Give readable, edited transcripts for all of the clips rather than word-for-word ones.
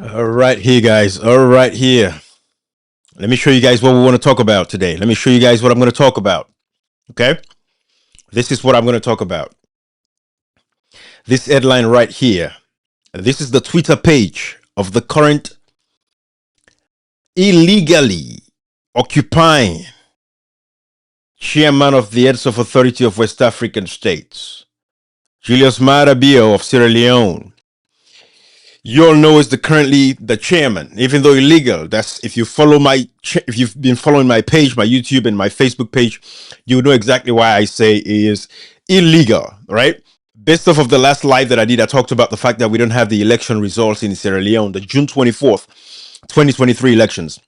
All right, here, guys. All right, here. Let me show you guys what we want to talk about today. Let me show you guys what I'm going to talk about. Okay? This is what I'm going to talk about. This headline right here. This is the Twitter page of the current illegally occupying chairman of the Heads of Authority of West African States, Julius Maada Bio of Sierra Leone. You all know is currently the chairman, even though illegal. That's if you follow if you've been following my page, my YouTube and my Facebook page, you know exactly why I say it is illegal, right? Based off of the last live that I did, I talked about the fact that we don't have the election results in Sierra Leone, the June 24th, 2023 elections.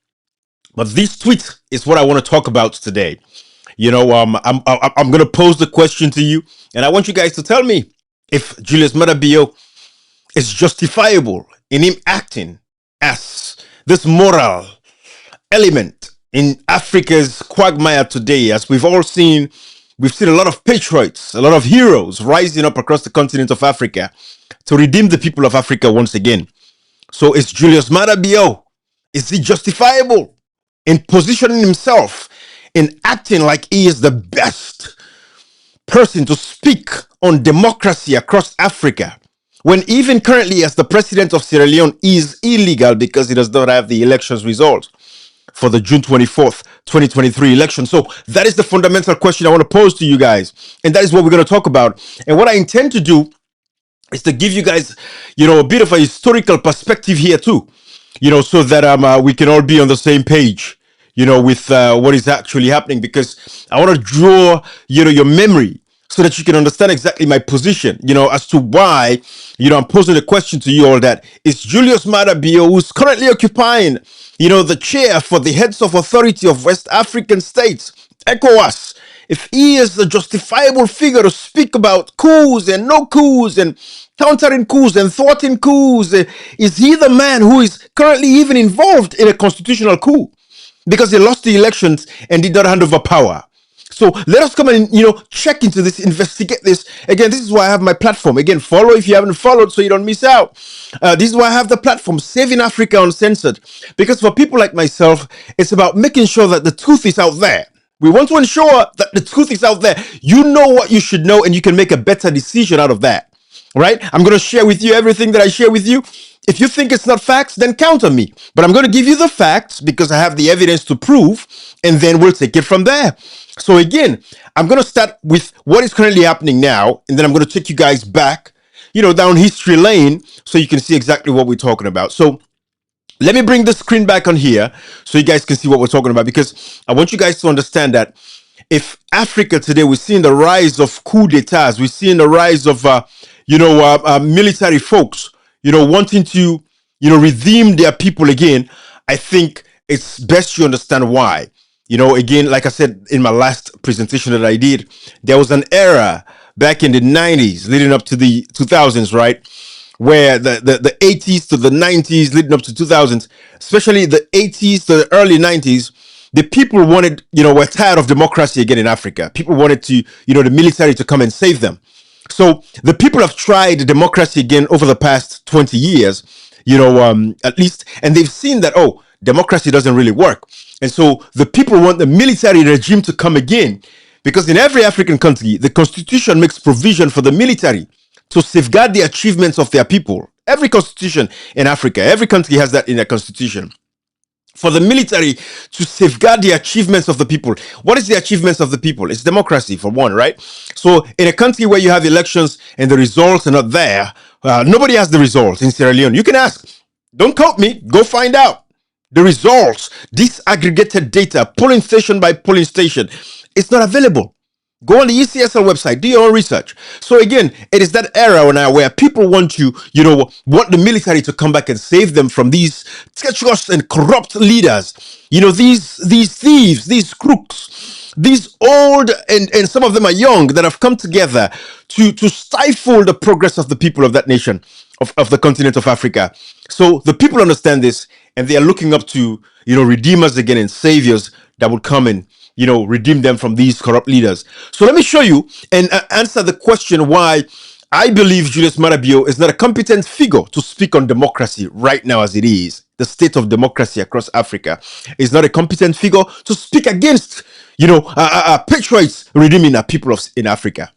But this tweet is what I want to talk about today. I'm going to pose the question to you, and I want you guys to tell me if Julius Maada Bio is justifiable in him acting as this moral element in Africa's quagmire today. As we've seen a lot of patriots, a lot of heroes rising up across the continent of Africa to redeem the people of Africa once again. So is Julius Maada Bio, is he justifiable in positioning himself, in acting like he is the best person to speak on democracy across Africa, when even currently as the president of Sierra Leone is illegal because he does not have the elections results for the June 24th, 2023 election? So that is the fundamental question I want to pose to you guys. And that is what we're going to talk about. And what I intend to do is to give you guys, a bit of a historical perspective here too, so that we can all be on the same page, with what is actually happening, because I want to draw, your memory so that you can understand exactly my position, as to why, I'm posing a question to you all that is Julius Maada Bio, who's currently occupying, the chair for the Heads of Authority of West African States, ECOWAS, if he is a justifiable figure to speak about coups and no coups and countering coups and thwarting coups, is he the man who is currently even involved in a constitutional coup because he lost the elections and did not hand over power? So let us come and, check into this, investigate this. Again, this is why I have my platform. Again, follow if you haven't followed so you don't miss out. This is why I have the platform, Saving Africa Uncensored. Because for people like myself, it's about making sure that the truth is out there. We want to ensure that the truth is out there. You know what you should know and you can make a better decision out of that. Right? I'm going to share with you everything that I share with you. If you think it's not facts, then counter me. But I'm going to give you the facts because I have the evidence to prove, and then we'll take it from there. So again, I'm going to start with what is currently happening now, and then I'm going to take you guys back, down history lane so you can see exactly what we're talking about. So let me bring the screen back on here so you guys can see what we're talking about, because I want you guys to understand that if Africa today, we're seeing the rise of coup d'etats, we're seeing the rise of, military folks, wanting to, redeem their people again. I think it's best you understand why. Again, like I said in my last presentation that I did, there was an era back in the 90s leading up to the 2000s, right? Where the 80s to the 90s leading up to 2000s, especially the 80s to the early 90s, the people wanted, were tired of democracy again in Africa. People wanted to, the military to come and save them. So the people have tried democracy again over the past 20 years, at least, and they've seen that, oh, democracy doesn't really work. And so the people want the military regime to come again, because in every African country, the constitution makes provision for the military to safeguard the achievements of their people. Every constitution in Africa, every country has that in their constitution. For the military to safeguard the achievements of the people. What is the achievements of the people? It's democracy, for one, right? So in a country where you have elections and the results are not there, nobody has the results in Sierra Leone. You can ask, don't quote me, go find out. The results, disaggregated data, polling station by polling station, it's not available. Go on the ECSL website, do your own research. So again, it is that era now where people want to, want the military to come back and save them from these treacherous and corrupt leaders. These thieves, these crooks, these old and some of them are young that have come together to stifle the progress of the people of that nation, of the continent of Africa. So the people understand this and they are looking up to, redeemers again and saviors that would come and, redeem them from these corrupt leaders. So let me show you and answer the question why I believe Julius Maada is not a competent figure to speak on democracy right now as it is. The state of democracy across Africa is not a competent figure to speak against, patriots redeeming our people in Africa.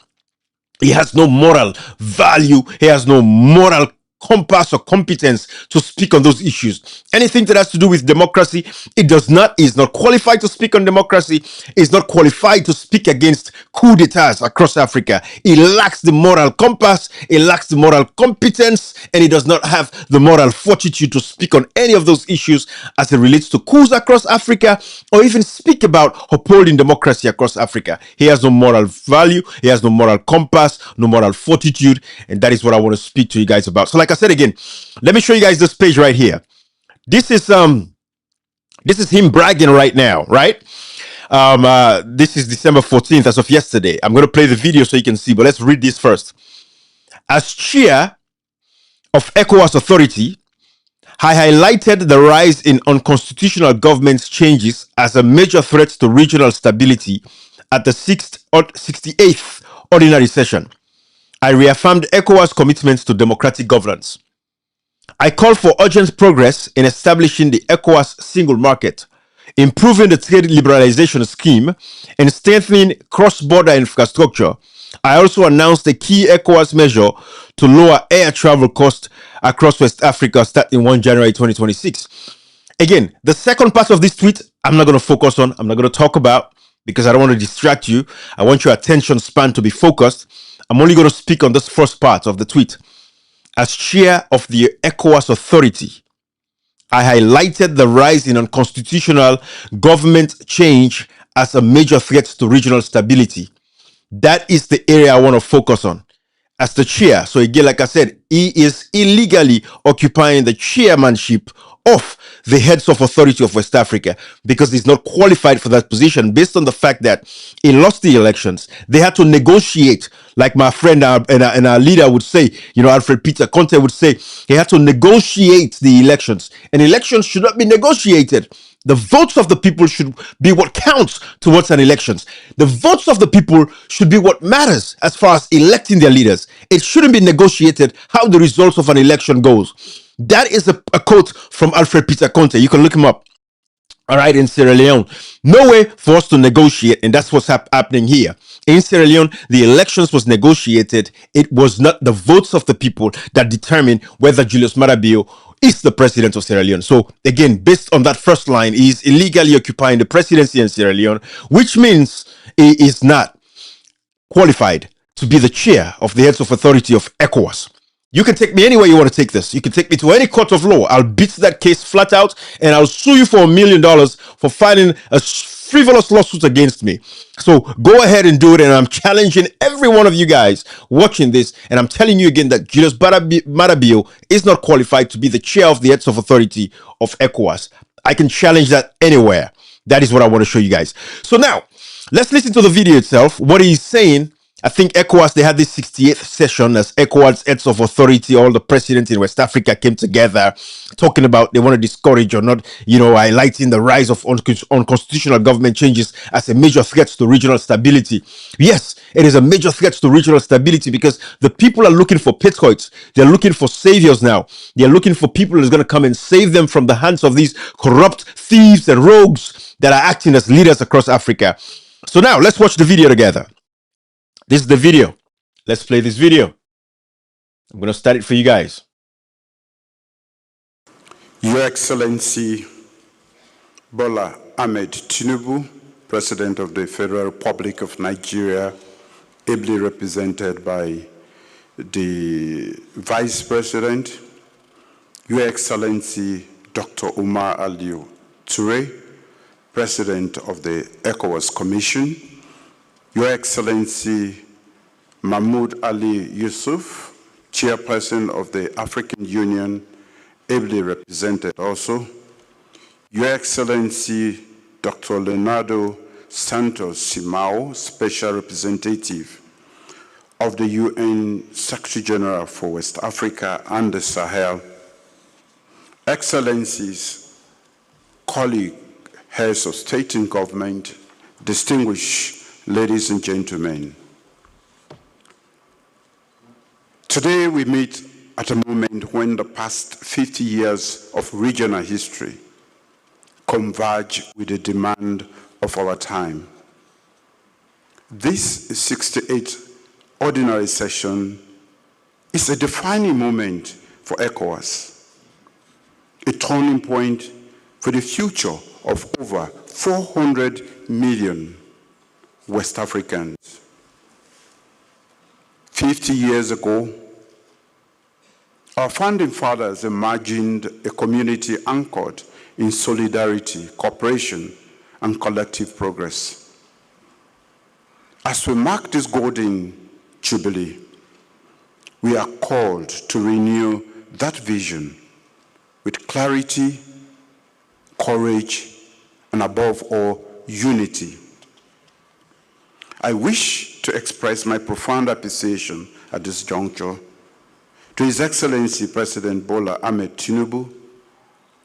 He has no moral value. He has no moral compass or competence to speak on those issues. Anything that has to do with democracy, is not qualified to speak on democracy. Is not qualified to speak against coup d'etats across Africa. He lacks the moral compass. He lacks the moral competence, and he does not have the moral fortitude to speak on any of those issues as it relates to coups across Africa, or even speak about upholding democracy across Africa. He has no moral value. He has no moral compass, no moral fortitude, and that is what I want to speak to you guys about. So like I said again, let me show you guys this page right here. This is him bragging right now, right? This is December 14th as of yesterday. I'm going to play the video so you can see, but let's read this first. As chair of ECOWAS authority, I highlighted the rise in unconstitutional government changes as a major threat to regional stability at the 68th ordinary session. I reaffirmed ECOWAS' commitment to democratic governance. I call for urgent progress in establishing the ECOWAS single market, improving the trade liberalization scheme, and strengthening cross-border infrastructure. I also announced a key ECOWAS measure to lower air travel costs across West Africa starting 1 January 2026. Again, the second part of this tweet, I'm not going to focus on, I'm not going to talk about, because I don't want to distract you. I want your attention span to be focused. I'm only going to speak on this first part of the tweet. As chair of the ECOWAS authority, I highlighted the rise in unconstitutional government change as a major threat to regional stability. That is the area I want to focus on as the chair. So again, like I said, he is illegally occupying the chairmanship of the heads of authority of West Africa because he's not qualified for that position based on the fact that he lost the elections. They had to negotiate, like my friend and our leader would say, Alfred Peter Conte would say, he had to negotiate the elections, and elections should not be negotiated. The votes of the people should be what counts towards an elections. The votes of the people should be what matters as far as electing their leaders. It shouldn't be negotiated how the results of an election goes. That is a quote from Alfred Peter Conte. You can look him up. All right, in Sierra Leone. No way for us to negotiate, and that's what's happening here. In Sierra Leone, the elections was negotiated. It was not the votes of the people that determined whether Julius Maada is the president of Sierra Leone. So again, based on that first line, he is illegally occupying the presidency in Sierra Leone, which means he is not qualified to be the chair of the heads of authority of ECOWAS. You can take me anywhere you want to take this. You can take me to any court of law. I'll beat that case flat out, and I'll sue you for $1 million for filing a frivolous lawsuit against me. So go ahead and do it, and I'm challenging every one of you guys watching this, and I'm telling you again that Julius Maada is not qualified to be the chair of the heads of authority of ECOWAS. I can challenge that anywhere. That is what I want to show you guys. So now, let's listen to the video itself, what he's saying. I think ECOWAS, they had this 68th session as ECOWAS heads of authority. All the presidents in West Africa came together talking about they want to discourage or not, highlighting the rise of unconstitutional government changes as a major threat to regional stability. Yes, it is a major threat to regional stability because the people are looking for patriots. They're looking for saviors now. They're looking for people who's going to come and save them from the hands of these corrupt thieves and rogues that are acting as leaders across Africa. So now let's watch the video together. This is the video. Let's play this video. I'm going to start it for you guys. Your Excellency Bola Ahmed Tinubu, President of the Federal Republic of Nigeria, ably represented by the Vice President, Your Excellency Dr. Umar Aliyu Toure, President of the ECOWAS Commission, Your Excellency Mahmoud Ali Yusuf, Chairperson of the African Union, ably represented also, Your Excellency Dr. Leonardo Santos Simao, Special Representative of the UN Secretary General for West Africa and the Sahel, Excellencies, colleagues, heads of state and government, distinguished ladies and gentlemen, Today we meet at a moment when the past 50 years of regional history converge with the demand of our time. This 68th ordinary session is a defining moment for ECOWAS, a turning point for the future of over 400 million West Africans. 50 years ago, our founding fathers imagined a community anchored in solidarity, cooperation, and collective progress. As we mark this golden jubilee, we are called to renew that vision with clarity, courage, and above all, unity. I wish to express my profound appreciation at this juncture to His Excellency President Bola Ahmed Tinubu,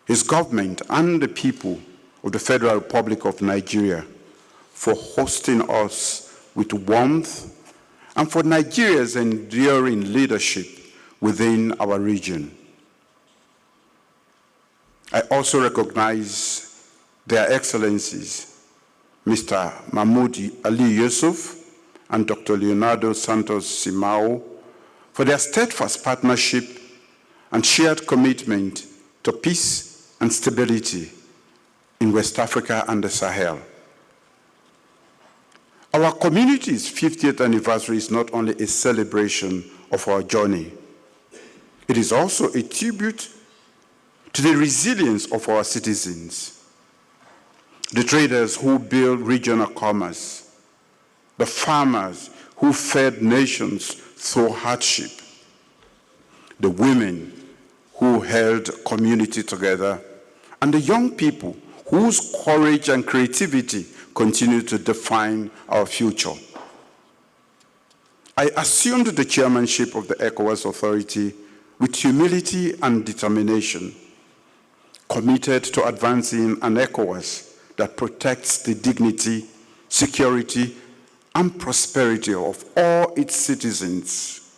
his government, and the people of the Federal Republic of Nigeria for hosting us with warmth and for Nigeria's enduring leadership within our region. I also recognize their excellencies, Mr. Mahmoud Ali Yusuf and Dr. Leonardo Santos Simao, for their steadfast partnership and shared commitment to peace and stability in West Africa and the Sahel. Our community's 50th anniversary is not only a celebration of our journey, it is also a tribute to the resilience of our citizens, the traders who build regional commerce, the farmers who fed nations through hardship, the women who held community together, and the young people whose courage and creativity continue to define our future. I assumed the chairmanship of the ECOWAS Authority with humility and determination, committed to advancing an ECOWAS that protects the dignity, security, and prosperity of all its citizens.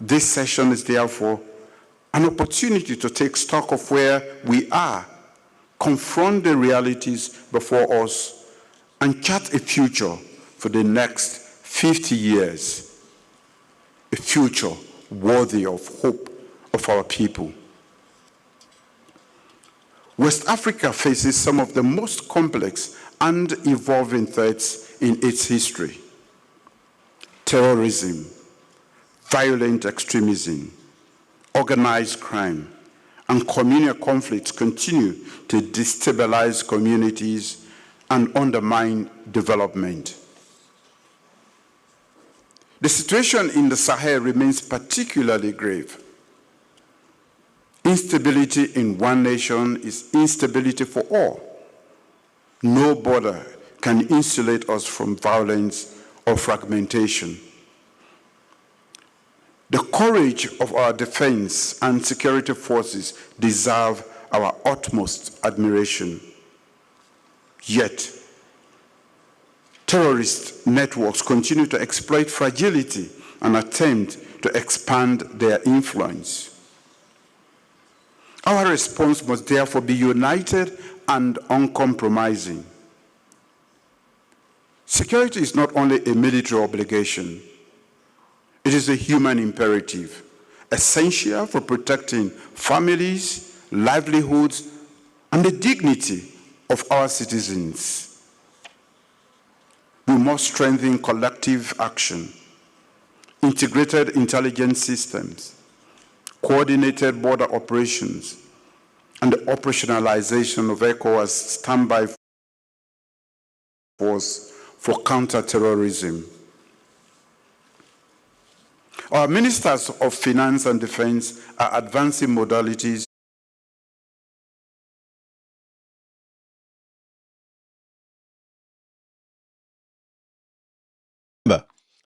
This session is therefore an opportunity to take stock of where we are, confront the realities before us, and chart a future for the next 50 years, a future worthy of hope of our people. West Africa faces some of the most complex and evolving threats in its history. Terrorism, violent extremism, organized crime, and communal conflicts continue to destabilize communities and undermine development. The situation in the Sahel remains particularly grave. Instability in one nation is instability for all. No border can insulate us from violence or fragmentation. The courage of our defense and security forces deserve our utmost admiration. Yet, terrorist networks continue to exploit fragility and attempt to expand their influence. Our response must therefore be united and uncompromising. Security is not only a military obligation, it is a human imperative, essential for protecting families, livelihoods, and the dignity of our citizens. We must strengthen collective action, integrated intelligence systems, coordinated border operations, and the operationalization of ECOWAS standby force for counter-terrorism. Our ministers of finance and defense are advancing modalities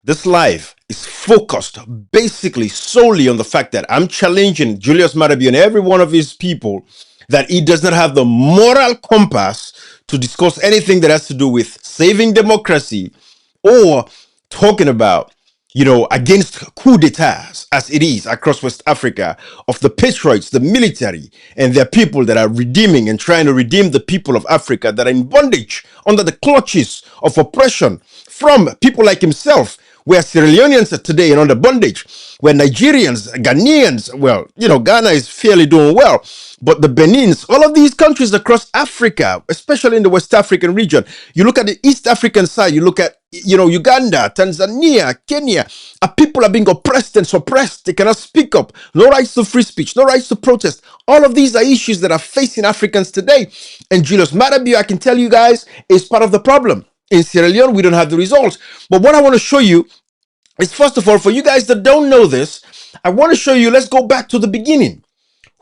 This live is focused basically solely on the fact that I'm challenging Julius Maada Bio and every one of his people that he does not have the moral compass to discuss anything that has to do with saving democracy or talking about against coup d'etats as it is across West Africa, of the patriots, the military, and their people that are redeeming and trying to redeem the people of Africa that are in bondage under the clutches of oppression from people like himself, where Sierra Leoneans are today and under bondage, where Nigerians, Ghanaians, well, Ghana is fairly doing well, but the Benins, all of these countries across Africa, especially in the West African region, you look at the East African side, you look at, Uganda, Tanzania, Kenya, people are being oppressed and suppressed. They cannot speak up. No rights to free speech, no rights to protest. All of these are issues that are facing Africans today. And Julius Maada, I can tell you guys, is part of the problem. In Sierra Leone, we don't have the results. But what I want to show you is, first of all, for you guys that don't know this, I want to show you, let's go back to the beginning.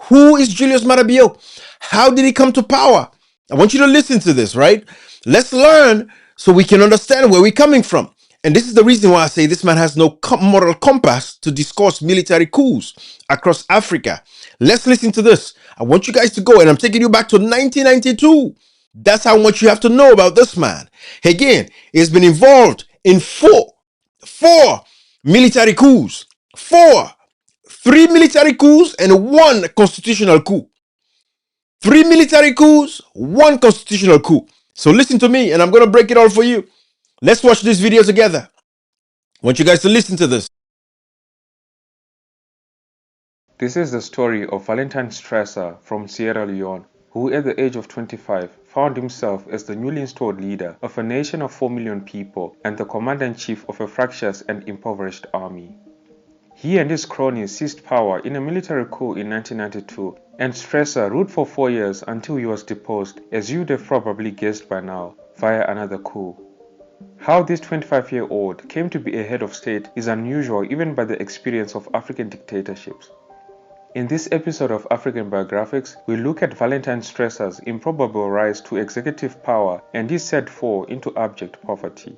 Who is Julius Maada? How did he come to power? I want you to listen to this, right? Let's learn so we can understand where we're coming from. And this is the reason why I say this man has no moral compass to discuss military coups across Africa. Let's listen to this. I want you guys to go, and I'm taking you back to 1992. That's how much you have to know about this man. Again, he's been involved in four military coups. Four. Three military coups and one constitutional coup. Three military coups, one constitutional coup. So listen to me, and I'm going to break it all for you. Let's watch this video together. I want you guys to listen to this. This is the story of Valentine Stresser from Sierra Leone, who at the age of 25 found himself as the newly installed leader of a nation of 4 million people and the commander-in-chief of a fractious and impoverished army. He and his cronies seized power in a military coup in 1992, and Stresser ruled for 4 years until he was deposed, as you'd have probably guessed by now, via another coup. How this 25-year-old came to be a head of state is unusual even by the experience of African dictatorships. In this episode of African Biographics, we look at Valentine Stresser's improbable rise to executive power and his sad fall into abject poverty.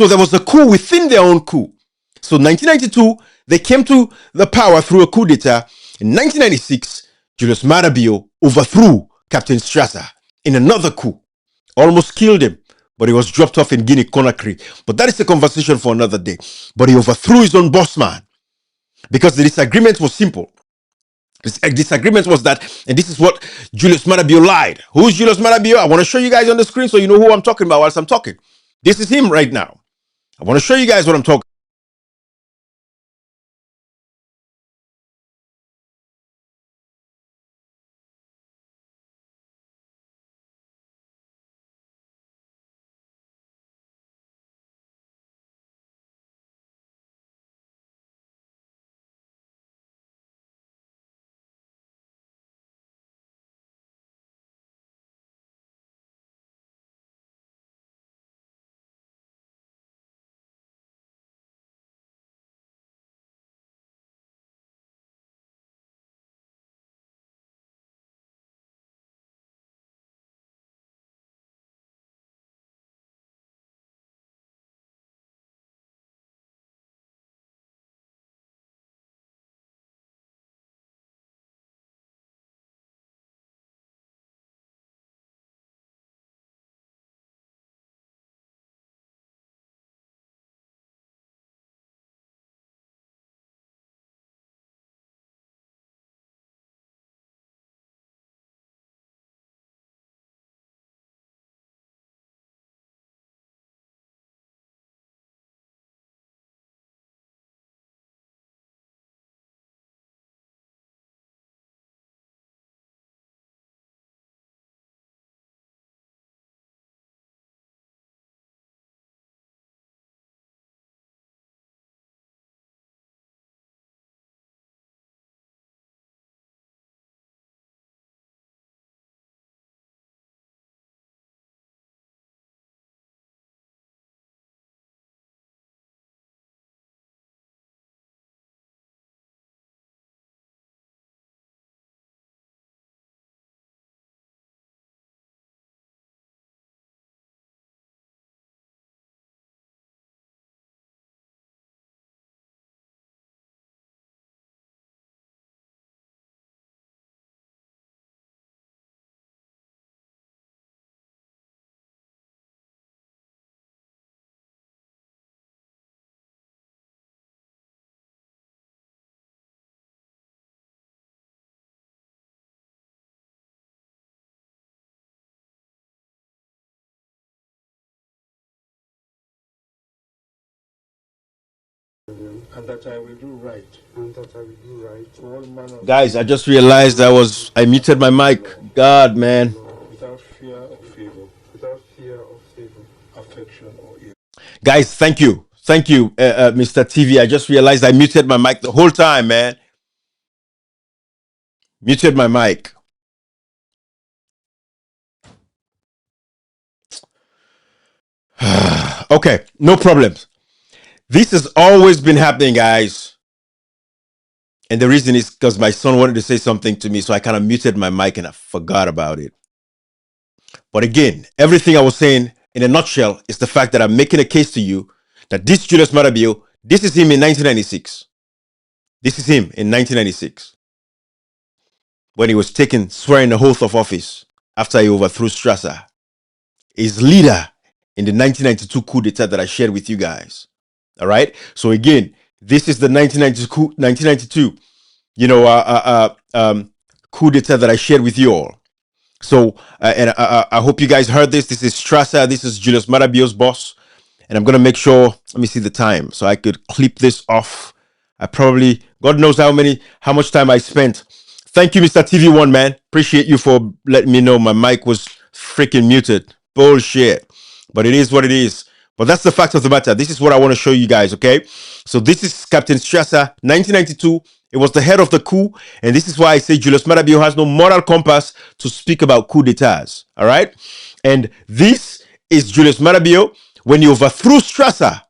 So there was a coup within their own coup. So 1992, they came to the power through a coup d'etat. In 1996, Julius Maada Bio overthrew Captain Strasser in another coup, almost killed him, but he was dropped off in Guinea-Conakry. But that is a conversation for another day. But he overthrew his own boss man because the disagreement was simple. The disagreement was that, and this is what Julius Maada Bio lied. Who's Julius Maada Bio? I want to show you guys on the screen so you know who I'm talking about whilst I'm talking. This is him right now. I want to show you guys what I'm talking. And that I will do right. And that I will do right. To all manner of Guys, I just realized I muted my mic. God, man. without fear of favor. Without fear of favor, affection or ill. Guys, thank you. Thank you, Mr. TV. I just realized I muted my mic the whole time, man. Muted my mic. Okay, no problems. This has always been happening, guys. And the reason is because my son wanted to say something to me, so I kind of muted my mic and I forgot about it. But again, everything I was saying in a nutshell is the fact that I'm making a case to you that this Julius Maada Bio, this is him in 1996. This is him in 1996 when he was swearing the oath of office after he overthrew Strasser. His leader in the 1992 coup d'etat that I shared with you guys. All right. So again, this is the 1992, coup d'etat that I shared with you all. So, and I hope you guys heard this. This is Strasser. This is Julius Maada Bio's boss. And I'm going to make sure, let me see the time so I could clip this off. I probably, God knows how much time I spent. Thank you, Mr. TV1, man. Appreciate you for letting me know my mic was freaking muted. Bullshit. But it is what it is. But that's the fact of the matter. This is what I want to show you guys, okay? So this is Captain Strasser, 1992. It was the head of the coup. And this is why I say Julius Maada Bio has no moral compass to speak about coup d'etats, all right? And this is Julius Maada Bio when he overthrew Strasser,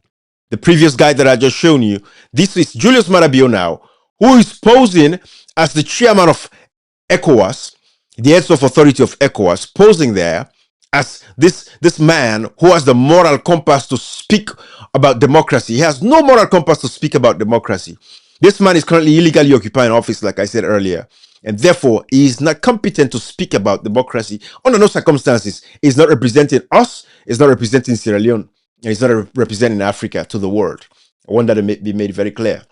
the previous guy that I just shown you. This is Julius Maada Bio now, who is posing as the chairman of ECOWAS, the heads of authority of ECOWAS, posing there as this man who has the moral compass to speak about democracy. He has no moral compass to speak about democracy. This man is currently illegally occupying office, like I said earlier, and therefore he is not competent to speak about democracy under no circumstances. He's not representing us. He's not representing Sierra Leone, and he's not representing Africa to the world. I want that to be made very clear.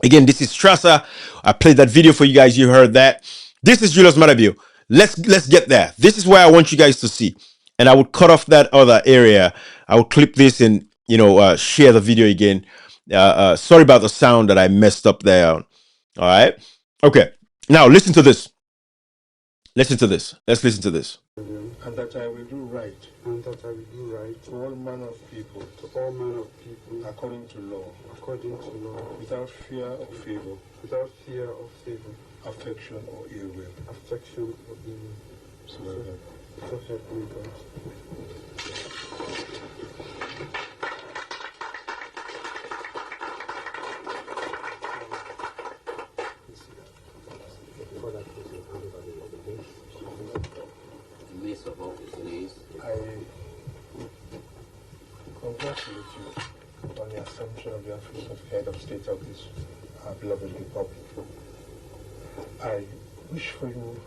Again, this is Strasser. I played that video for you guys. You heard that. This is Julius Marabio. Let's get there. This is where I want you guys to see. And I would cut off that other area. I will clip this and share the video again. Sorry about the sound that I messed up there. All right. Okay. Now listen to this. Listen to this. Let's listen to this. And that I will do right. And that I will do right to all manner of people. To all manner of people. According to law. According to law. Without fear or favor. Without fear or favor. Affection or ill will. Affection or ill will. So help me God. I congratulate you on the assumption of the office of head of state of this beloved republic. I wish for you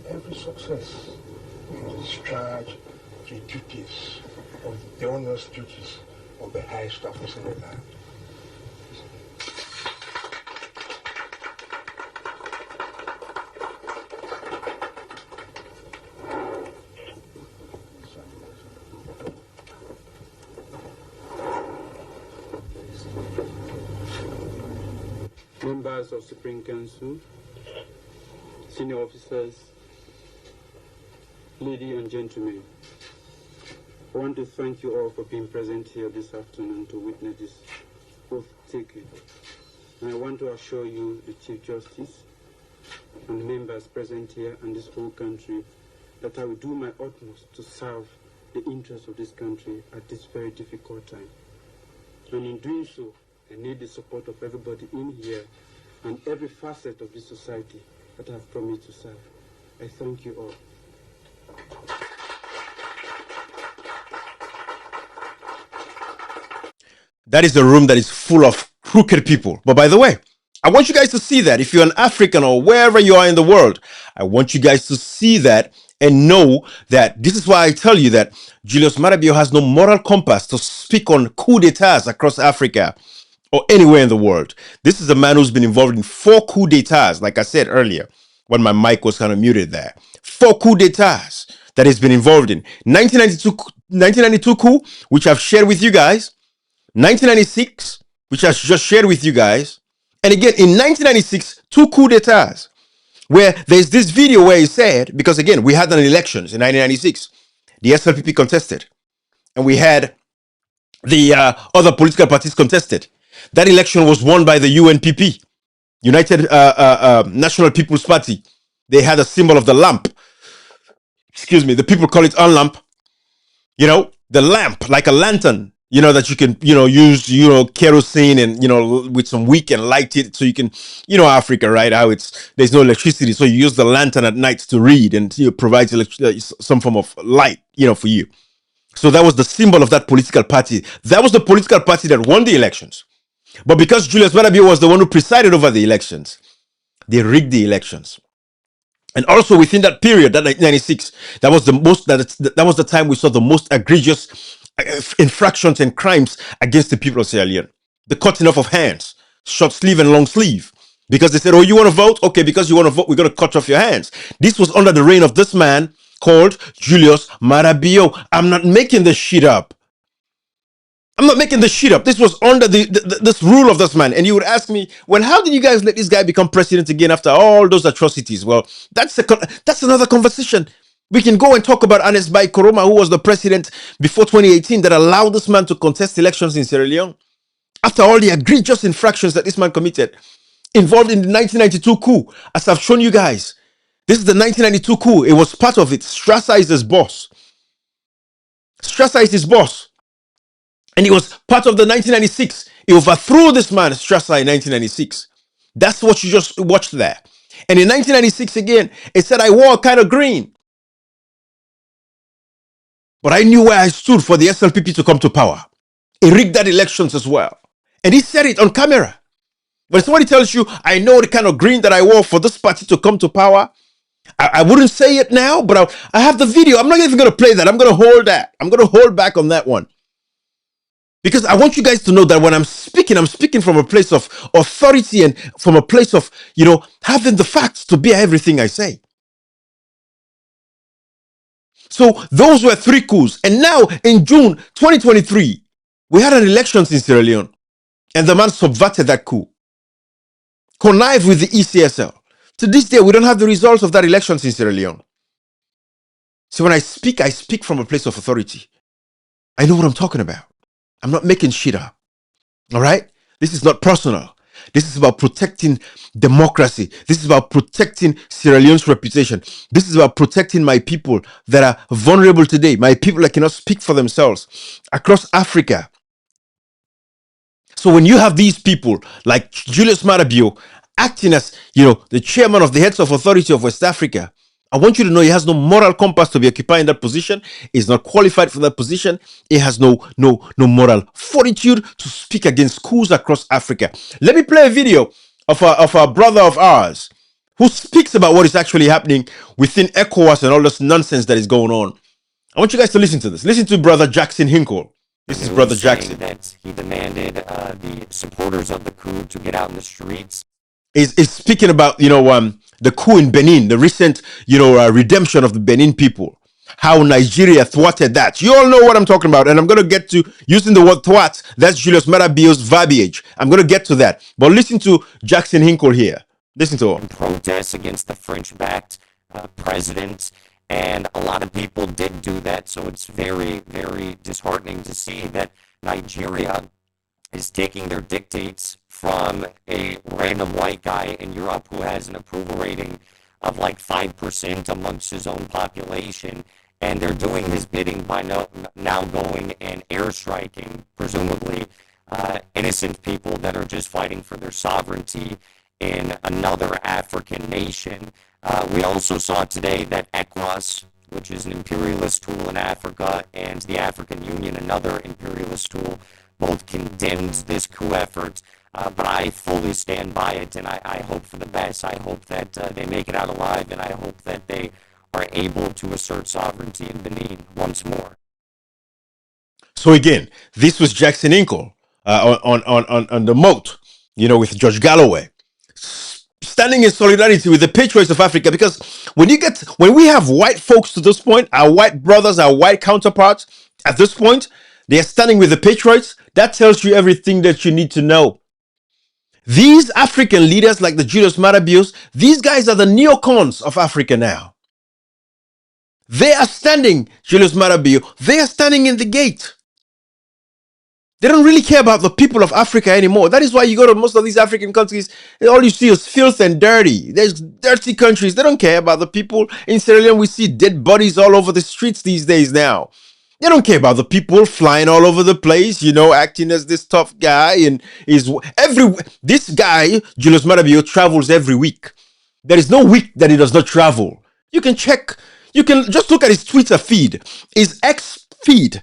every success in the discharge of the duties, of the onerous duties of the highest office in the land. Members of Supreme Council, senior officers, ladies and gentlemen, I want to thank you all for being present here this afternoon to witness this oath taking. And I want to assure you, the Chief Justice, and members present here and this whole country, that I will do my utmost to serve the interests of this country at this very difficult time. And in doing so, I need the support of everybody in here and every facet of this society that I have promised to serve. I thank you all. That is a room that is full of crooked people. But by the way, I want you guys to see that. If you're an African or wherever you are in the world, I want you guys to see that and know that this is why I tell you that Julius Marabio has no moral compass to speak on coup d'etats across Africa or anywhere in the world. This is a man who's been involved in 4 coup d'etats, like I said earlier, when my mic was kind of muted there. 4 coup d'etats that he's been involved in. 1992 coup, which I've shared with you guys. 1996, which I just shared with you guys. And again, in 1996, 2 coup d'etats, where there's this video where he said, because again, we had an elections in 1996. The SLPP contested. And we had the other political parties contested. That election was won by the UNPP, United National People's Party. They had a symbol of the lamp. Excuse me, the people call it unlamp. You know, the lamp, like a lantern, you know, that you can, use, kerosene and, with some wick and light it so you can, Africa, right? How there's no electricity. So you use the lantern at night to read and provides some form of light, for you. So that was the symbol of that political party. That was the political party that won the elections. But because Julius Marabio was the one who presided over the elections, they rigged the elections. And also within that period, that 1996, that was the time we saw the most egregious infractions and crimes against the people of Sierra Leone. The cutting off of hands, short sleeve and long sleeve. Because they said, oh, you want to vote? Okay, because you want to vote, we're going to cut off your hands. This was under the reign of this man called Julius Marabio. I'm not making this shit up. I'm not making this shit up. This was under this rule of this man. And you would ask me, well, how did you guys let this guy become president again after all those atrocities? Well, that's another conversation. We can go and talk about Ernest Bai Koroma, who was the president before 2018 that allowed this man to contest elections in Sierra Leone. After all the egregious infractions that this man committed, involved in the 1992 coup, as I've shown you guys. This is the 1992 coup. It was part of it. Strasser is his boss. Strasser is his boss. And he was part of the 1996. He overthrew this man, Strasser, in 1996. That's what you just watched there. And in 1996 again, it said, I wore kind of green. But I knew where I stood for the SLPP to come to power. He rigged that elections as well. And he said it on camera. When somebody tells you, I know the kind of green that I wore for this party to come to power, I wouldn't say it now, but I have the video. I'm not even going to play that. I'm going to hold that. I'm going to hold back on that one. Because I want you guys to know that when I'm speaking from a place of authority and from a place of, having the facts to bear everything I say. So those were 3 coups. And now in June 2023, we had an election in Sierra Leone. And the man subverted that coup. Connived with the ECSL. To this day, we don't have the results of that election in Sierra Leone. So when I speak from a place of authority. I know what I'm talking about. I'm not making shit up. All right? This is not personal. This is about protecting democracy. This is about protecting Sierra Leone's reputation. This is about protecting my people that are vulnerable today. My people that cannot speak for themselves across Africa. So when you have these people like Julius Marabio acting as, the chairman of the Heads of Authority of West Africa, I want you to know he has no moral compass to be occupying that position. He's not qualified for that position. He has no moral fortitude to speak against coups across Africa. Let me play a video of a brother of ours who speaks about what is actually happening within ECOWAS and all this nonsense that is going on. I want you guys to listen to this. Listen to Brother Jackson Hinkle. This is Brother Jackson. That he demanded the supporters of the coup to get out in the streets. Is speaking about the coup in Benin, the recent redemption of the Benin people, how Nigeria thwarted that. You all know what I'm talking about, and I'm going to get to using the word thwart. That's Julius Marabio's verbiage. I'm going to get to that, but listen to Jackson Hinkle here. Listen to him. Protests against the French-backed president, and a lot of people did do that. So it's very, very disheartening to see that Nigeria is taking their dictates from a random white guy in Europe who has an approval rating of like 5% amongst his own population, and they're doing his bidding by now going and airstriking, presumably, innocent people that are just fighting for their sovereignty in another African nation. We also saw today that ECOWAS, which is an imperialist tool in Africa, and the African Union, another imperialist tool, both condemned this coup effort, but I fully stand by it, and I hope for the best. I hope that they make it out alive, and I hope that they are able to assert sovereignty in Benin once more. So again, this was Jackson Hinkle on the moat, with George Galloway, standing in solidarity with the patriots of Africa. Because when we have white folks to this point, our white brothers, our white counterparts at this point, they are standing with the patriots. That tells you everything that you need to know. These African leaders like the Julius Marabios, these guys are the neocons of Africa now. They are standing, Julius Marabio, they are standing in the gate. They don't really care about the people of Africa anymore. That is why you go to most of these African countries, all you see is filth and dirty. There's dirty countries. They don't care about the people. In Sierra Leone, we see dead bodies all over the streets these days now. They don't care about the people flying all over the place, acting as this tough guy. And this guy, Julius Marabio, travels every week. There is no week that he does not travel. You can check. You can just look at his Twitter feed. His X feed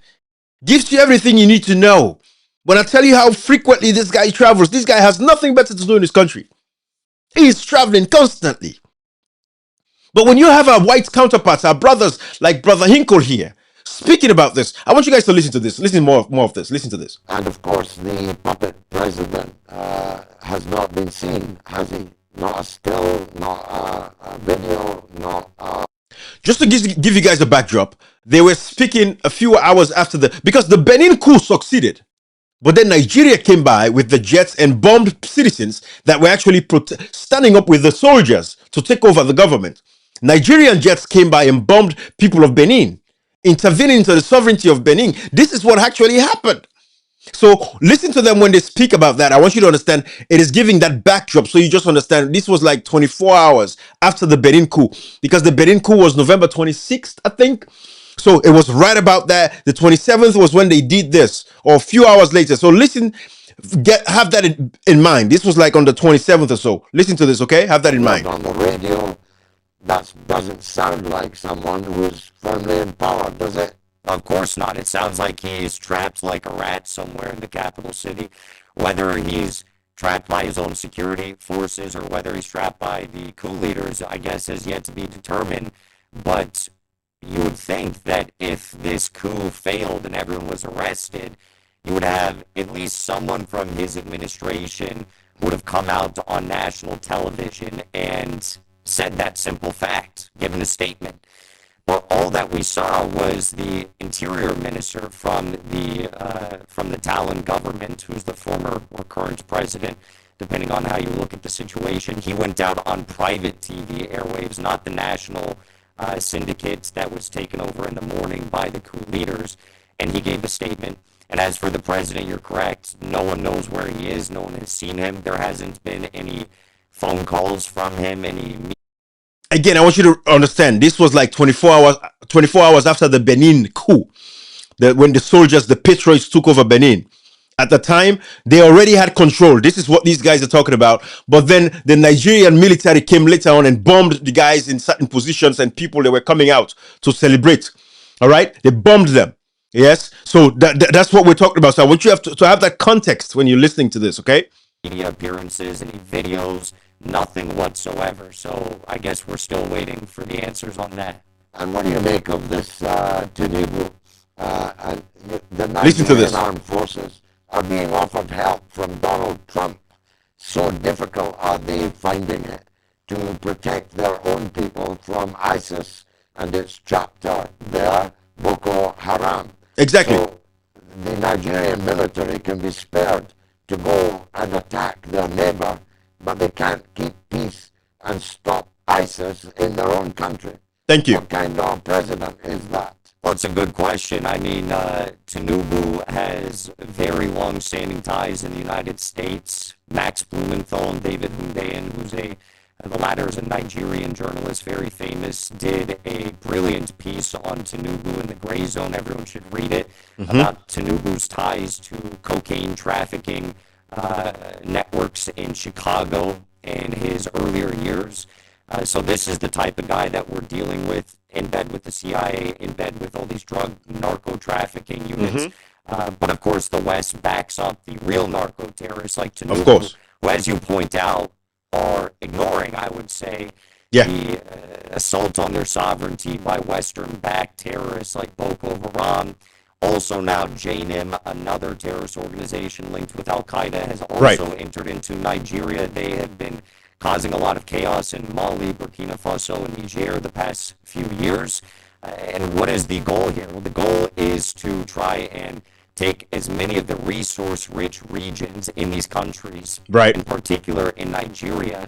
gives you everything you need to know. When I tell you how frequently this guy travels, this guy has nothing better to do in his country. He is traveling constantly. But when you have our white counterparts, our brothers like Brother Hinkle here, speaking about this, I want you guys to listen to this. Listen more of this. Listen to this. And of course, the puppet president has not been seen, has he? Not a still, not a video, not. Just to give you guys a backdrop, they were speaking a few hours after because the Benin coup succeeded. But then Nigeria came by with the jets and bombed citizens that were actually standing up with the soldiers to take over the government. Nigerian jets came by and bombed people of Benin, intervening into the sovereignty of Benin. This is what actually happened. So listen to them when they speak about that. I want you to understand it is giving that backdrop so you just understand this was like 24 hours after the Benin coup, because the Benin coup was November 26th, I think. So it was right about that. The 27th was when they did this, or a few hours later. So listen, have that in mind. This was like on the 27th or so. Listen to this, okay? Have that in mind. On the radio, that doesn't sound like someone who is firmly in power, does it? Of course not. It sounds like he's trapped like a rat somewhere in the capital city. Whether he's trapped by his own security forces or whether he's trapped by the coup leaders, I guess, is yet to be determined. But you would think that if this coup failed and everyone was arrested, you would have at least someone from his administration who would have come out on national television and said that simple fact, given a statement. Well, all that we saw was the interior minister from the Talon government, who's the former or current president, depending on how you look at the situation. He went out on private TV airwaves, not the national syndicate that was taken over in the morning by the coup leaders, and he gave a statement. And as for the president, you're correct. No one knows where he is. No one has seen him. There hasn't been any phone calls from him, any. Again, I want you to understand, this was like 24 hours after the Benin coup, when the soldiers, the patriots, took over Benin. At the time, they already had control. This is what these guys are talking about. But then the Nigerian military came later on and bombed the guys in certain positions and people that were coming out to celebrate. All right? They bombed them. Yes? So that's what we're talking about. So I want you to have that context when you're listening to this, okay? Media appearances, any videos, nothing whatsoever. So I guess we're still waiting for the answers on that. And what do you make of this, Tinubu? The Listen to this. Nigerian armed forces are being offered help from Donald Trump. So difficult are they finding it to protect their own people from ISIS and its chapter there, Boko Haram. Exactly. So the Nigerian military can be spared to go and attack their neighbor, but they can't keep peace and stop ISIS in their own country. Thank you. What kind of president is that? Well, it's a good question. I mean, Tinubu has very long-standing ties in the United States. Max Blumenthal and David Hundeyin, the latter is a Nigerian journalist, very famous, did a brilliant piece on Tinubu in the Gray Zone. Everyone should read it, about Tinubu's ties to cocaine trafficking networks in Chicago in his earlier years. So this is the type of guy that we're dealing with, in bed with the CIA, in bed with all these drug narco trafficking units. But of course, the West backs up the real narco terrorists like Tinubu, Of course. who, as you point out, are ignoring, I would say, Yeah. the assault on their sovereignty by Western-backed terrorists like Boko Haram. Also now JNIM, another terrorist organization linked with Al-Qaeda, has also entered into Nigeria. They have been causing a lot of chaos in Mali, Burkina Faso, and Niger the past few years. And what is the goal here? Well, the goal is to try and take as many of the resource-rich regions in these countries, in particular in Nigeria,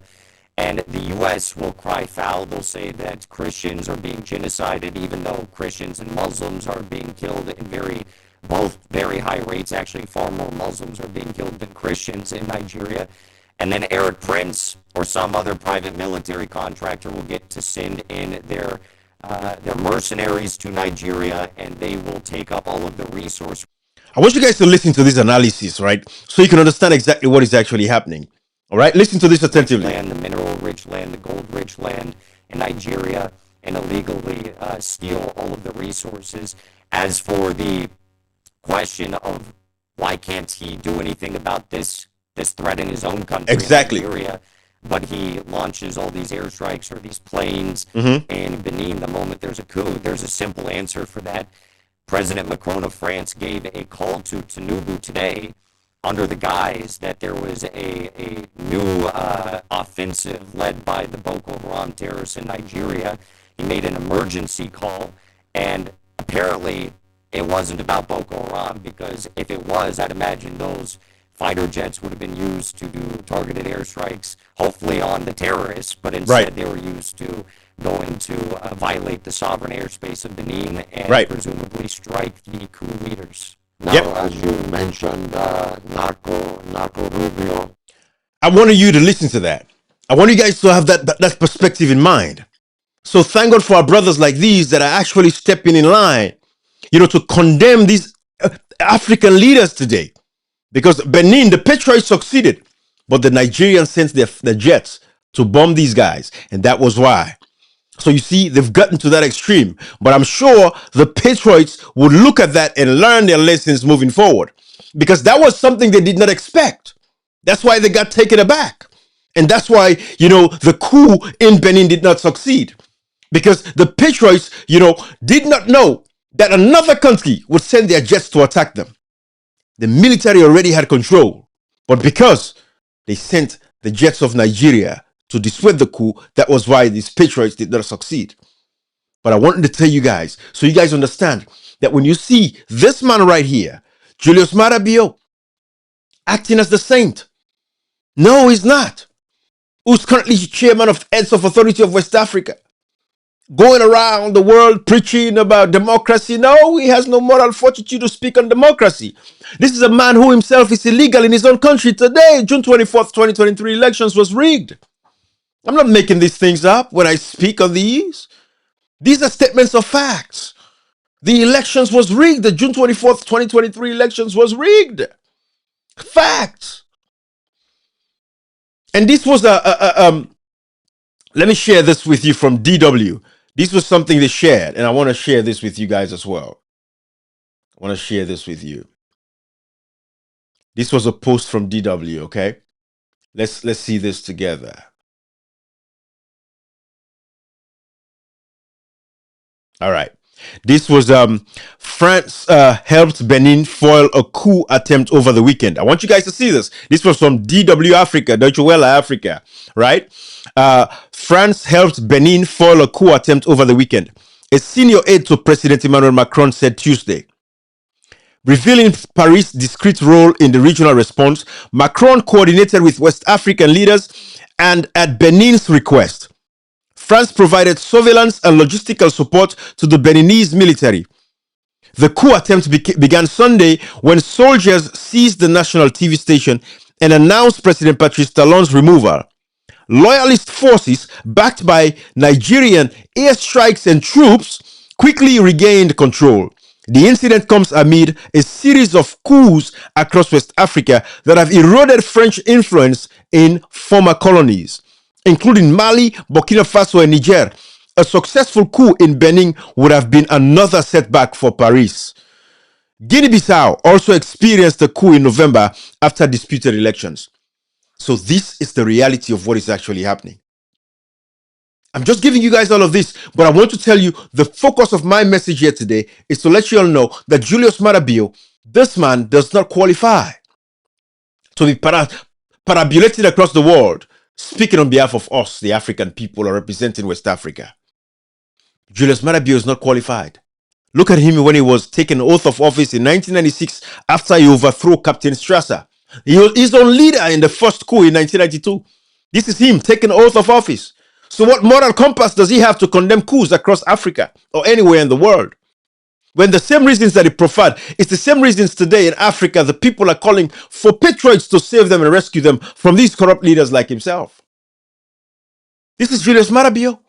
and the U.S. will cry foul. They'll say that Christians are being genocided, even though Christians and Muslims are being killed in both very high rates. Actually, far more Muslims are being killed than Christians in Nigeria. And then Eric Prince or some other private military contractor will get to send in their mercenaries to Nigeria, and they will take up all of the resource. I want you guys to listen to this analysis, right? So you can understand exactly what is actually happening. All right? Listen to this attentively. Land, the mineral-rich land, the gold-rich land in Nigeria, and illegally steal all of the resources. As for the question of why can't he do anything about this threat in his own country, Nigeria, but he launches all these airstrikes or these planes in Benin the moment there's a coup, there's a simple answer for that. President Macron of France gave a call to Tinubu today under the guise that there was a new offensive led by the Boko Haram terrorists in Nigeria. He made an emergency call, and apparently it wasn't about Boko Haram, because if it was, I'd imagine those fighter jets would have been used to do targeted airstrikes, hopefully on the terrorists, but instead they were used to go into violate the sovereign airspace of Benin and presumably strike the coup leaders. Now, as you mentioned, Narco Rubio. I wanted you to listen to that. I want you guys to have that perspective in mind. So thank God for our brothers like these that are actually stepping in line, to condemn these African leaders today. Because Benin, the patriots succeeded, but the Nigerians sent their jets to bomb these guys, and that was why. So you see, they've gotten to that extreme. But I'm sure the patriots would look at that and learn their lessons moving forward, because that was something they did not expect. That's why they got taken aback. And that's why, the coup in Benin did not succeed. Because the patriots, did not know that another country would send their jets to attack them. The military already had control. But because they sent the jets of Nigeria to dissuade the coup, that was why these patriots did not succeed. But I wanted to tell you guys, so you guys understand, that when you see this man right here, Julius Maada Bio, acting as the saint. No, he's not. Who's currently chairman of Heads of Authority of West Africa, going around the world preaching about democracy. No, he has no moral fortitude to speak on democracy. This is a man who himself is illegal in his own country. Today, June 24th, 2023, elections was rigged. I'm not making these things up when I speak on these. These are statements of facts. The elections was rigged. The June 24th, 2023 elections was rigged. Facts. And this was let me share this with you from DW. This was something they shared, and I want to share this with you guys as well. I want to share this with you. This was a post from DW, okay? Let's see this together. All right. This was France helped Benin foil a coup attempt over the weekend. I want you guys to see this. This was from DW Africa, Deutsche Welle Africa, right? France helped Benin foil a coup attempt over the weekend. A senior aide to President Emmanuel Macron said Tuesday. Revealing Paris' discreet role in the regional response, Macron coordinated with West African leaders, and at Benin's request, France provided surveillance and logistical support to the Beninese military. The coup attempt began Sunday when soldiers seized the national TV station and announced President Patrice Talon's removal. Loyalist forces, backed by Nigerian airstrikes and troops, quickly regained control. The incident comes amid a series of coups across West Africa that have eroded French influence in former colonies, including Mali, Burkina Faso, and Niger. A successful coup in Benin would have been another setback for Paris. Guinea-Bissau also experienced a coup in November after disputed elections. So this is the reality of what is actually happening. I'm just giving you guys all of this, but I want to tell you the focus of my message here today is to let you all know that Julius Maada Bio, this man does not qualify to be parabolated across the world, speaking on behalf of us, the African people, or representing West Africa. Julius Maada Bio is not qualified. Look at him when he was taking oath of office in 1996 after he overthrew Captain Strasser. He was his own leader in the first coup in 1992. This is him taking oath of office. So what moral compass does he have to condemn coups across Africa or anywhere in the world? When the same reasons that he proffered, it's the same reasons today in Africa the people are calling for patriots to save them and rescue them from these corrupt leaders like himself. This is Julius Maada Bio.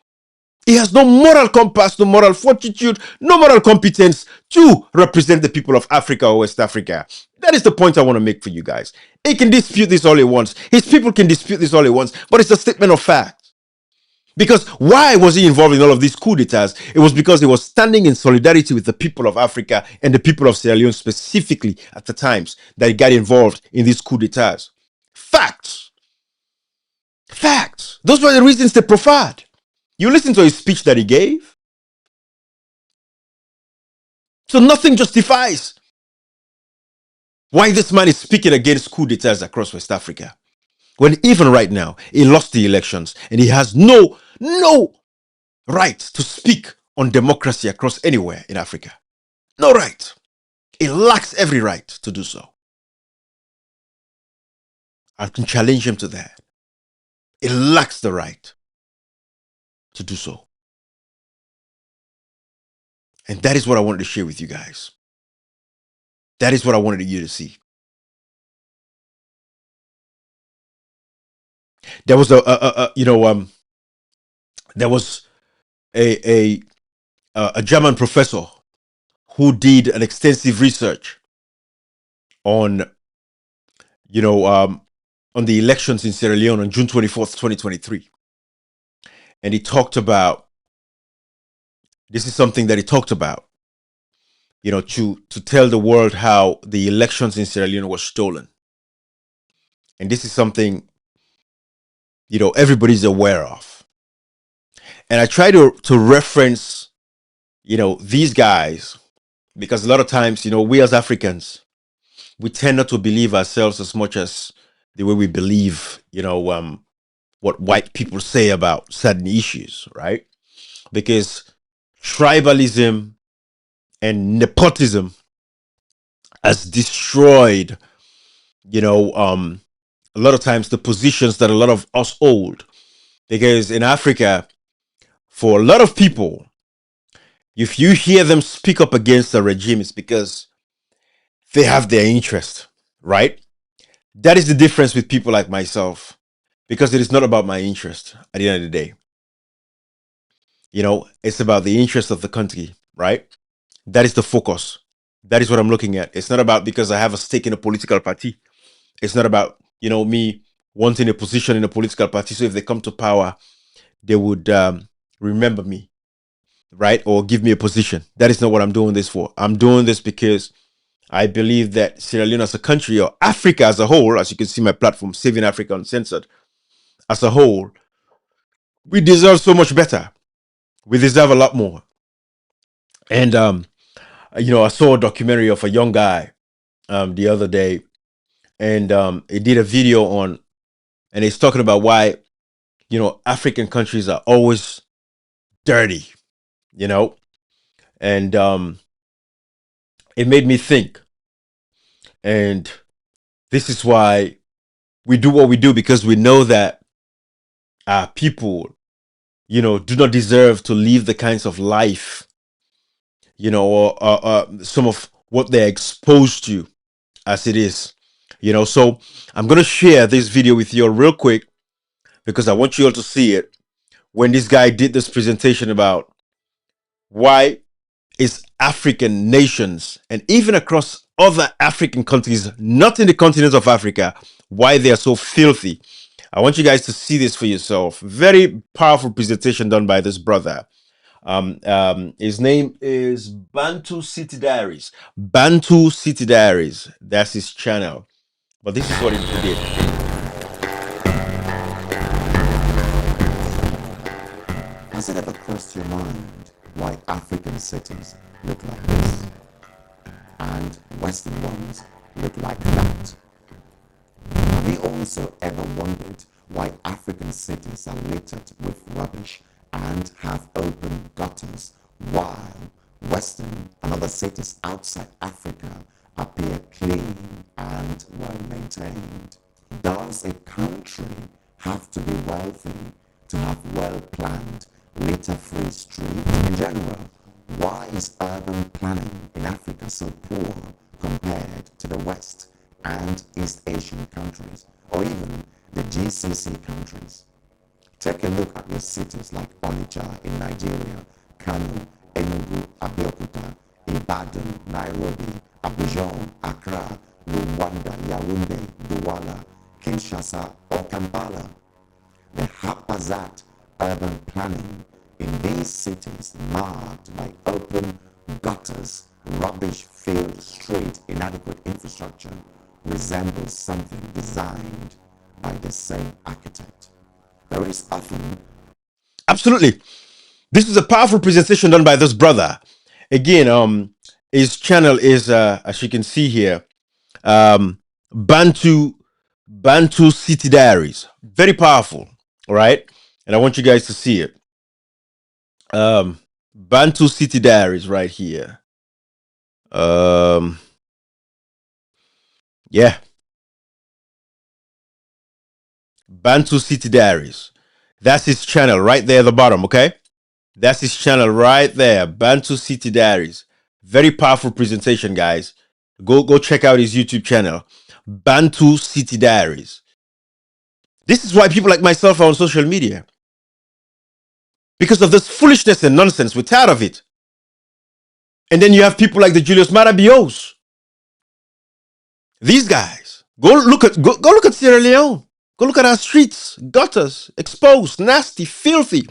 He has no moral compass, no moral fortitude, no moral competence to represent the people of Africa or West Africa. That is the point I want to make for you guys. He can dispute this all he wants. His people can dispute this all he wants, but it's a statement of fact. Because why was he involved in all of these coups d'etats? It was because he was standing in solidarity with the people of Africa and the people of Sierra Leone specifically at the times that he got involved in these coups d'etats. Facts. Facts. Those were the reasons they proffered. You listen to his speech that he gave. So nothing justifies why this man is speaking against coup d'etats across West Africa. When even right now, he lost the elections and he has no right to speak on democracy across anywhere in Africa. No right. He lacks every right to do so. I can challenge him to that. He lacks the right to do so. And that is what I wanted to share with you guys. That is what I wanted you to see. There was there was a German professor who did an extensive research on on the elections in Sierra Leone on June 24th, 2023. And he talked about This is something that he talked about, to tell the world how the elections in Sierra Leone were stolen. And this is something, everybody's aware of. And I try to reference, these guys, because a lot of times, we as Africans, we tend not to believe ourselves as much as the way we believe, what white people say about certain issues, right? Because tribalism and nepotism has destroyed, a lot of times the positions that a lot of us hold. Because in Africa, for a lot of people, if you hear them speak up against the regime, it's because they have their interest, right? That is the difference with people like myself, because it is not about my interest at the end of the day. It's about the interest of the country, right? That is the focus. That is what I'm looking at. It's not about because I have a stake in a political party. It's not about, me wanting a position in a political party. So if they come to power, they would remember me, right? Or give me a position. That is not what I'm doing this for. I'm doing this because I believe that Sierra Leone as a country, or Africa as a whole, as you can see my platform, Saving Africa Uncensored, as a whole, we deserve so much better. We deserve a lot more. And, I saw a documentary of a young guy the other day, and he did a video on, and he's talking about why, African countries are always dirty, and it made me think. And this is why we do what we do, because we know that our people, do not deserve to live the kinds of life, or some of what they're exposed to as it is. So I'm going to share this video with you all real quick, because I want you all to see it. When this guy did this presentation about why is African nations, and even across other African countries, not in the continent of Africa, why they are so filthy. I want you guys to see this for yourself. Very powerful presentation done by this brother. His name is Bantu City Diaries. Bantu City Diaries. That's his channel. But this is what he did. Has it ever crossed your mind why African cities look like this and Western ones look like that? Have you also ever wondered why African cities are littered with rubbish and have open gutters, while Western and other cities outside Africa appear clean and well maintained? Does a country have to be wealthy to have well-planned, litter-free streets? In general, why is urban planning in Africa so poor compared to the West and East Asian countries, or even the GCC countries? Take a look at your cities like Onitsha in Nigeria, Kano, Enugu, Abeokuta, Ibadan, Nairobi, Abidjan, Accra, Rwanda, Yaoundé, Douala, Kinshasa, or Kampala. The haphazard urban planning in these cities, marked by open gutters, rubbish-filled streets, inadequate infrastructure, resembles something designed by the same architect. There is often... Absolutely. This is a powerful presentation done by this brother. Again, his channel is, as you can see here, Bantu City Diaries. Very powerful. All right. And I want you guys to see it. Bantu City Diaries right here. Yeah. Bantu City Diaries. That's his channel right there at the bottom, okay? That's his channel right there. Bantu City Diaries. Very powerful presentation, guys. Go check out his YouTube channel. Bantu City Diaries. This is why people like myself are on social media. Because of this foolishness and nonsense. We're tired of it. And then you have people like the Julius Maada Bios. These guys. Go look at Sierra Leone. Go look at our streets, gutters, exposed, nasty, filthy.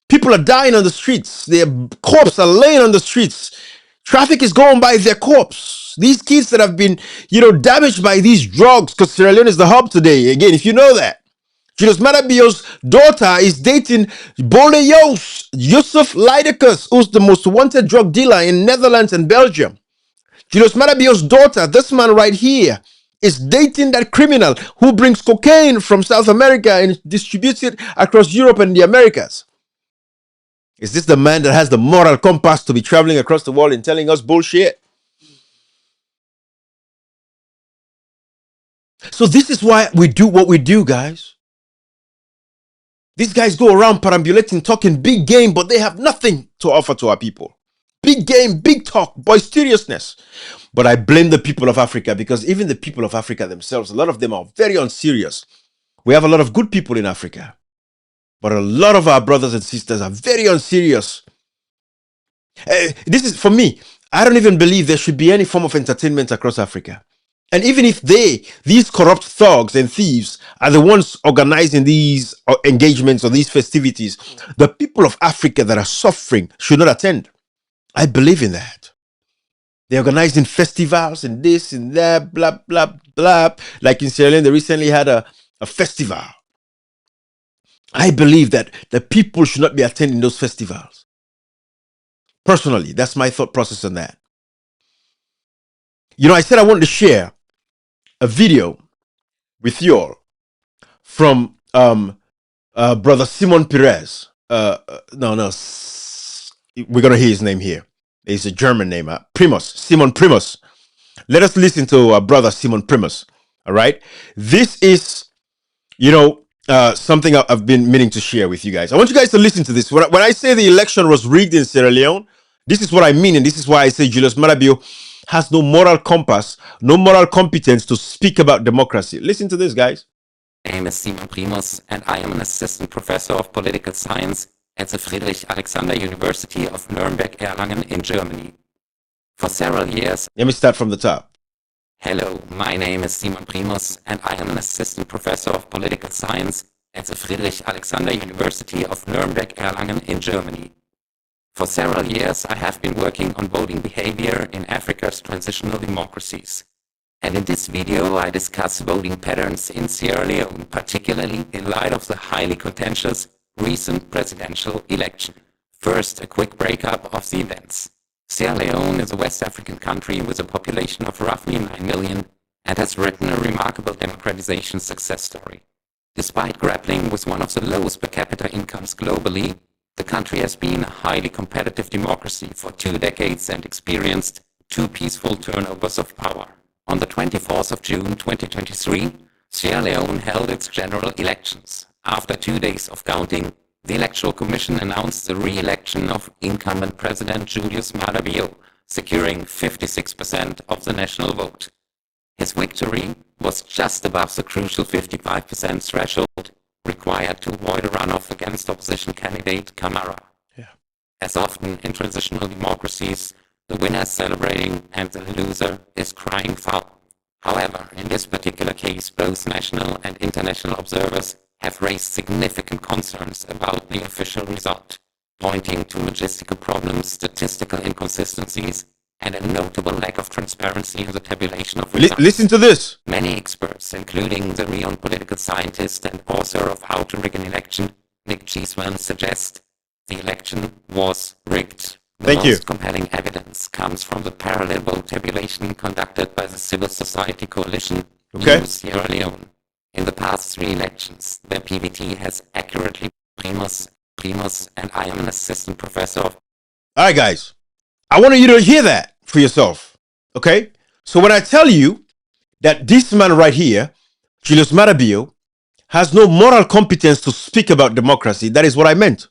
People are dying on the streets. Their corpses are laying on the streets. Traffic is going by their corpse. These kids that have been, damaged by these drugs, because Sierra Leone is the hub today. Again, if you know that. Julius Madabio's daughter is dating Bole Yusuf Leidekus, who's the most wanted drug dealer in Netherlands and Belgium. Julius Madabio's daughter, this man right here, is dating that criminal who brings cocaine from South America and distributes it across Europe and the Americas. Is this the man that has the moral compass to be traveling across the world and telling us bullshit? So this is why we do what we do, guys. These guys go around perambulating, talking big game, but they have nothing to offer to our people. Big game, big talk, boisterousness. But I blame the people of Africa, because even the people of Africa themselves, a lot of them are very unserious. We have a lot of good people in Africa, but a lot of our brothers and sisters are very unserious. This is, for me, I don't even believe there should be any form of entertainment across Africa. And even if these corrupt thugs and thieves are the ones organizing these engagements or these festivities, the people of Africa that are suffering should not attend. I believe in that. They're organizing festivals and this and that, blah, blah, blah. Like in Sierra Leone, they recently had a festival. I believe that the people should not be attending those festivals. Personally, that's my thought process on that. I said I wanted to share a video with you all from brother Simon Perez. We're gonna hear his name here. It's a German name, Simon Primus. Let us listen to brother Simon Primus. All right, this is something I've been meaning to share with you guys. I want you guys to listen to this. When I say the election was rigged in Sierra Leone, this is what I mean, and this is why I say Julius Madabio has no moral compass, no moral competence to speak about democracy. Listen to this, guys. My name is Simon Primus, and I am an assistant professor of political science at the Friedrich Alexander University of Nuremberg-Erlangen in Germany. For several years... Let me start from the top. Hello, my name is Simon Primus, and I am an assistant professor of political science at the Friedrich Alexander University of Nuremberg-Erlangen in Germany. For several years, I have been working on voting behavior in Africa's transitional democracies. And in this video, I discuss voting patterns in Sierra Leone, particularly in light of the highly contentious recent presidential election. First, a quick breakup of the events. Sierra Leone is a West African country with a population of roughly 9 million and has written a remarkable democratization success story. Despite grappling with one of the lowest per capita incomes globally, the country has been a highly competitive democracy for 2 decades and experienced 2 peaceful turnovers of power. On the 24th of June 2023, Sierra Leone held its general elections. After 2 days of counting, the Electoral Commission announced the re-election of incumbent President Julius Madabio, securing 56% of the national vote. His victory was just above the crucial 55% threshold required to avoid a runoff against opposition candidate Camara. Yeah. As often in transitional democracies, the winner is celebrating and the loser is crying foul. However, in this particular case, both national and international observers have raised significant concerns about the official result, pointing to logistical problems, statistical inconsistencies, and a notable lack of transparency in the tabulation of results. Listen to this. Many experts, including the renowned political scientist and author of How to Rig an Election, Nick Cheeseman, suggest the election was rigged. The most compelling evidence comes from the parallel vote tabulation conducted by the Civil Society Coalition in Sierra Leone. In the past 3 elections, the PVT has accurately Primus, and I am an assistant professor of... All right, guys. I want you to hear that for yourself, okay? So when I tell you that this man right here, Julius Madabio, has no moral competence to speak about democracy, that is what I meant.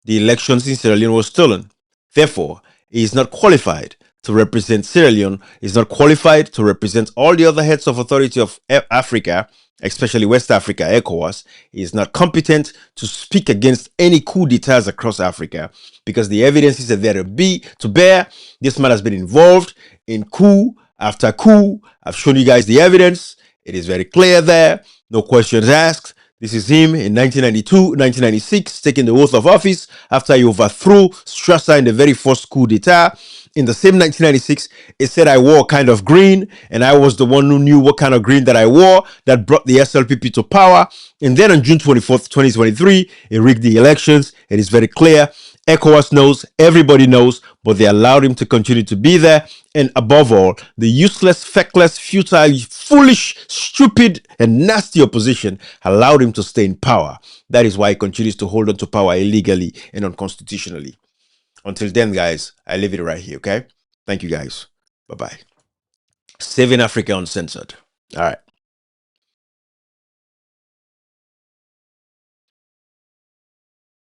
The elections in Sierra Leone were stolen. Therefore, he is not qualified to represent Sierra Leone, is not qualified to represent all the other heads of authority of Africa, especially West Africa, ECOWAS. He is not competent to speak against any coup d'etats across Africa because the evidence is there to bear. This man has been involved in coup after coup. I've shown you guys the evidence. It is very clear there. No questions asked. This is him in 1992, 1996, taking the oath of office after he overthrew Strasser in the very first coup d'etat. In the same 1996, it said I wore kind of green, and I was the one who knew what kind of green that I wore that brought the SLPP to power. And then on June 24th, 2023, it rigged the elections. It is very clear. ECOWAS knows, everybody knows, but they allowed him to continue to be there. And above all, the useless, feckless, futile, foolish, stupid, and nasty opposition allowed him to stay in power. That is why he continues to hold on to power illegally and unconstitutionally. Until then, guys, I leave it right here, okay? Thank you, guys. Bye-bye. Saving Africa Uncensored. All right.